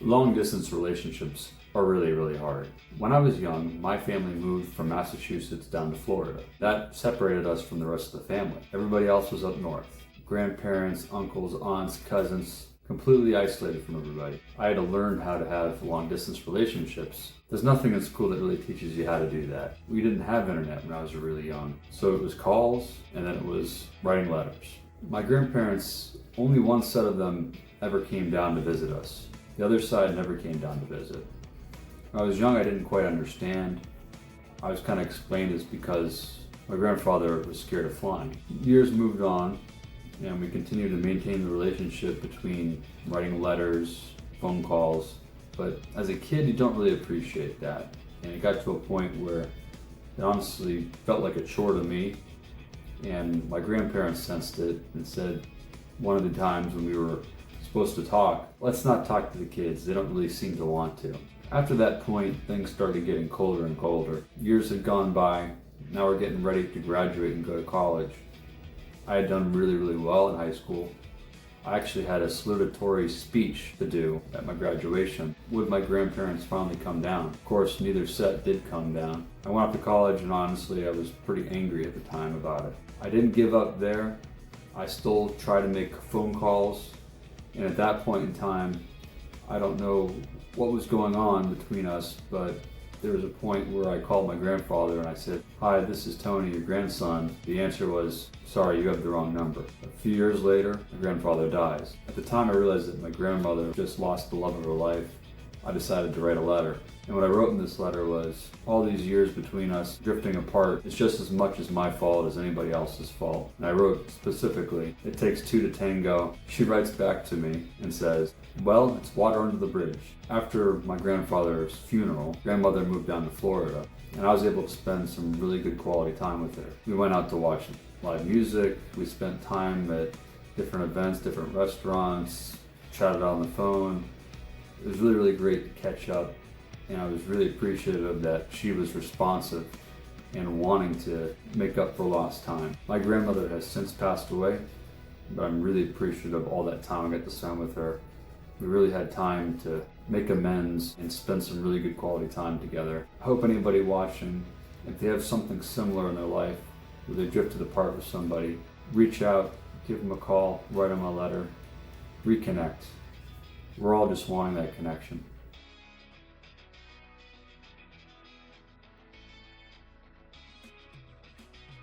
Long distance relationships are really hard. When I was young, my family moved from Massachusetts down to Florida. That separated us from the rest of the family. Everybody else was up north. Grandparents, uncles, aunts, cousins, completely isolated from everybody. I had to learn how to have long distance relationships. There's nothing in school that really teaches you how to do that. We didn't have internet when I was really young, so it was calls and then it was writing letters. My grandparents, only one set of them ever came down to visit us. The other side never came down to visit. When I was young, I didn't quite understand. I was kind of explained it's because my grandfather was scared of flying. Years moved on, and we continued to maintain the relationship between writing letters, phone calls, but as a kid, you don't really appreciate that. And it got to a point where it honestly felt like a chore to me, and my grandparents sensed it and said one of the times when we were supposed to talk, let's not talk to the kids, they don't really seem to want to. After that point, things started getting colder and colder. Years had gone by, now we're getting ready to graduate and go to college. I had done really well in high school. I actually had a salutatory speech to do at my graduation. Would my grandparents finally come down? Of course, neither set did come down. I went off to college and honestly, I was pretty angry at the time about it. I didn't give up there. I still try to make phone calls. And at that point in time, I don't know what was going on between us, but there was a point where I called my grandfather and I said, "Hi, this is Tony, your grandson." The answer was, "Sorry, you have the wrong number." A few years later, my grandfather dies. At the time I realized that my grandmother just lost the love of her life. I decided to write a letter. And what I wrote in this letter was, all these years between us drifting apart, it's just as much as my fault as anybody else's fault. And I wrote specifically, "It takes two to tango." She writes back to me and says, "Well, it's water under the bridge." After my grandfather's funeral, grandmother moved down to Florida, and I was able to spend some really good quality time with her. We went out to watch live music, we spent time at different events, different restaurants, chatted on the phone. It was really great to catch up, and I was really appreciative that she was responsive and wanting to make up for lost time. My grandmother has since passed away, but I'm really appreciative of all that time I got to spend with her. We really had time to make amends and spend some really good quality time together. I hope anybody watching, if they have something similar in their life, where they drifted apart with somebody, reach out, give them a call, write them a letter, reconnect. We're all just wanting that connection.